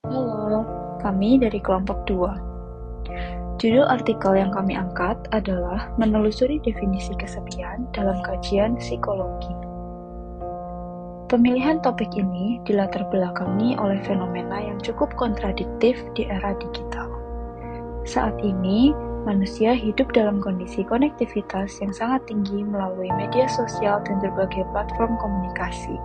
Halo, kami dari kelompok 2. Judul artikel yang kami angkat adalah menelusuri definisi kesepian dalam kajian psikologi. Pemilihan topik ini dilatar belakangi oleh fenomena yang cukup kontradiktif di era digital. Saat ini, manusia hidup dalam kondisi konektivitas yang sangat tinggi melalui media sosial dan berbagai platform komunikasi.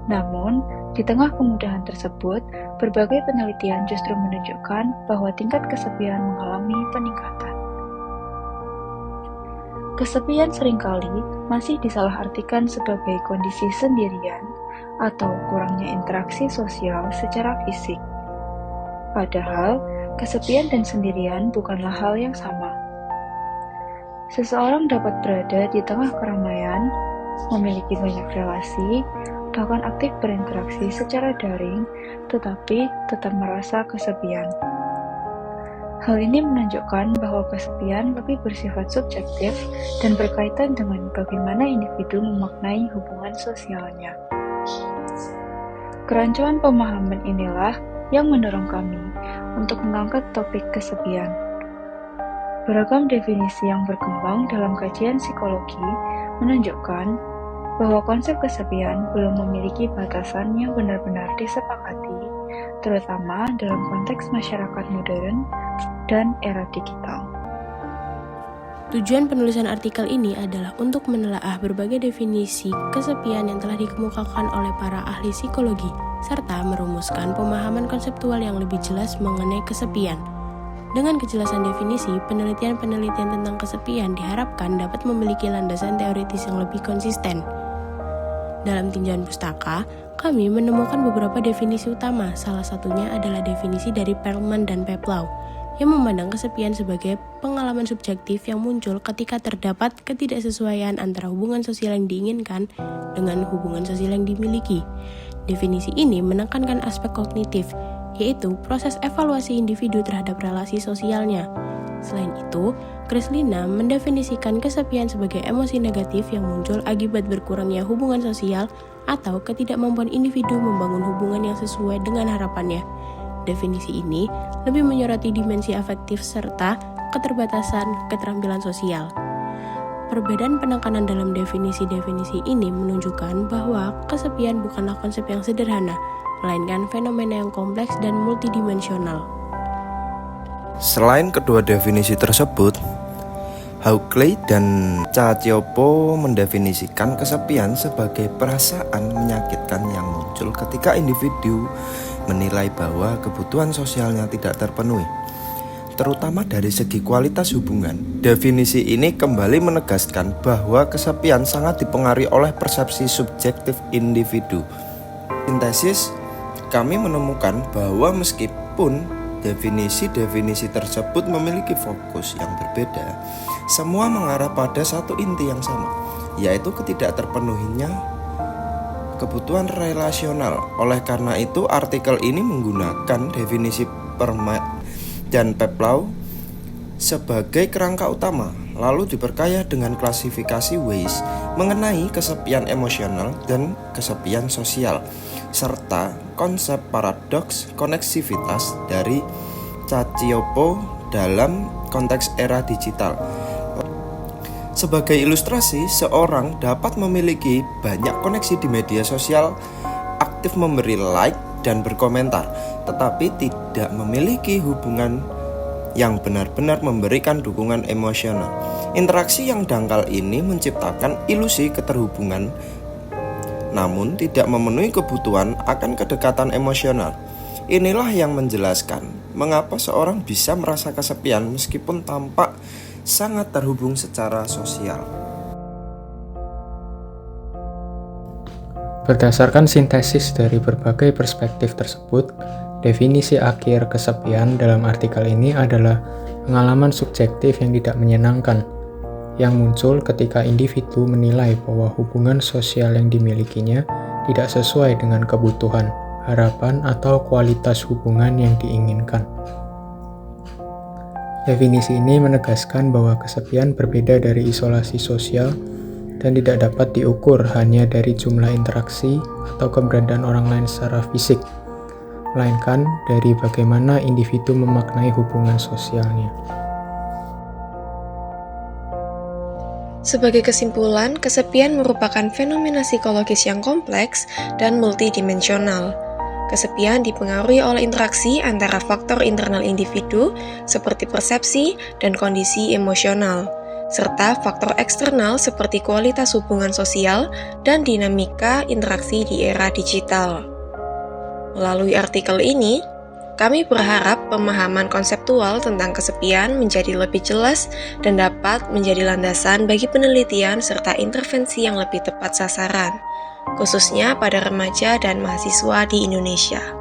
Namun, di tengah kemudahan tersebut, berbagai penelitian justru menunjukkan bahwa tingkat kesepian mengalami peningkatan. Kesepian seringkali masih disalahartikan sebagai kondisi sendirian atau kurangnya interaksi sosial secara fisik. Padahal, kesepian dan sendirian bukanlah hal yang sama. Seseorang dapat berada di tengah keramaian, memiliki banyak relasi, bahkan aktif berinteraksi secara daring, tetapi tetap merasa kesepian. Hal ini menunjukkan bahwa kesepian lebih bersifat subjektif dan berkaitan dengan bagaimana individu memaknai hubungan sosialnya. Kerancuan pemahaman inilah yang mendorong kami untuk mengangkat topik kesepian. Beragam definisi yang berkembang dalam kajian psikologi menunjukkan bahwa konsep kesepian belum memiliki batasan yang benar-benar disepakati, terutama dalam konteks masyarakat modern dan era digital. Tujuan penulisan artikel ini adalah untuk menelaah berbagai definisi kesepian yang telah dikemukakan oleh para ahli psikologi, serta merumuskan pemahaman konseptual yang lebih jelas mengenai kesepian. Dengan kejelasan definisi, penelitian-penelitian tentang kesepian diharapkan dapat memiliki landasan teoritis yang lebih konsisten. Dalam tinjauan pustaka, kami menemukan beberapa definisi utama, salah satunya adalah definisi dari Perlman dan Peplau, yang memandang kesepian sebagai pengalaman subjektif yang muncul ketika terdapat ketidaksesuaian antara hubungan sosial yang diinginkan dengan hubungan sosial yang dimiliki. Definisi ini menekankan aspek kognitif, yaitu proses evaluasi individu terhadap relasi sosialnya. Selain itu, Kreslina mendefinisikan kesepian sebagai emosi negatif yang muncul akibat berkurangnya hubungan sosial atau ketidakmampuan individu membangun hubungan yang sesuai dengan harapannya. Definisi ini lebih menyoroti dimensi afektif serta keterbatasan keterampilan sosial. Perbedaan penekanan dalam definisi-definisi ini menunjukkan bahwa kesepian bukanlah konsep yang sederhana, melainkan fenomena yang kompleks dan multidimensional. Selain kedua definisi tersebut, Hawkley dan Cacioppo mendefinisikan kesepian sebagai perasaan menyakitkan yang muncul ketika individu menilai bahwa kebutuhan sosialnya tidak terpenuhi, terutama dari segi kualitas hubungan. Definisi ini kembali menegaskan bahwa kesepian sangat dipengaruhi oleh persepsi subjektif individu. Sintesis, kami menemukan bahwa meskipun definisi-definisi tersebut memiliki fokus yang berbeda, semua mengarah pada satu inti yang sama, yaitu ketidakterpenuhinya kebutuhan relasional. Oleh karena itu, artikel ini menggunakan definisi Perlman dan Peplau sebagai kerangka utama, lalu diperkaya dengan klasifikasi Weiss mengenai kesepian emosional dan kesepian sosial, serta konsep paradoks koneksivitas dari Cacioppo dalam konteks era digital. Sebagai ilustrasi, seorang dapat memiliki banyak koneksi di media sosial, aktif memberi like dan berkomentar, tetapi tidak memiliki hubungan yang benar-benar memberikan dukungan emosional. Interaksi yang dangkal ini menciptakan ilusi keterhubungan, namun tidak memenuhi kebutuhan akan kedekatan emosional. Inilah yang menjelaskan mengapa seorang bisa merasa kesepian meskipun tampak sangat terhubung secara sosial. Berdasarkan sintesis dari berbagai perspektif tersebut, definisi akhir kesepian dalam artikel ini adalah pengalaman subjektif yang tidak menyenangkan, yang muncul ketika individu menilai bahwa hubungan sosial yang dimilikinya tidak sesuai dengan kebutuhan, harapan, atau kualitas hubungan yang diinginkan. Definisi ini menegaskan bahwa kesepian berbeda dari isolasi sosial dan tidak dapat diukur hanya dari jumlah interaksi atau keberadaan orang lain secara fisik. melainkan dari bagaimana individu memaknai hubungan sosialnya. Sebagai kesimpulan, kesepian merupakan fenomena psikologis yang kompleks dan multidimensional. Kesepian dipengaruhi oleh interaksi antara faktor internal individu seperti persepsi dan kondisi emosional, serta faktor eksternal seperti kualitas hubungan sosial dan dinamika interaksi di era digital. Melalui artikel ini, kami berharap pemahaman konseptual tentang kesepian menjadi lebih jelas dan dapat menjadi landasan bagi penelitian serta intervensi yang lebih tepat sasaran, khususnya pada remaja dan mahasiswa di Indonesia.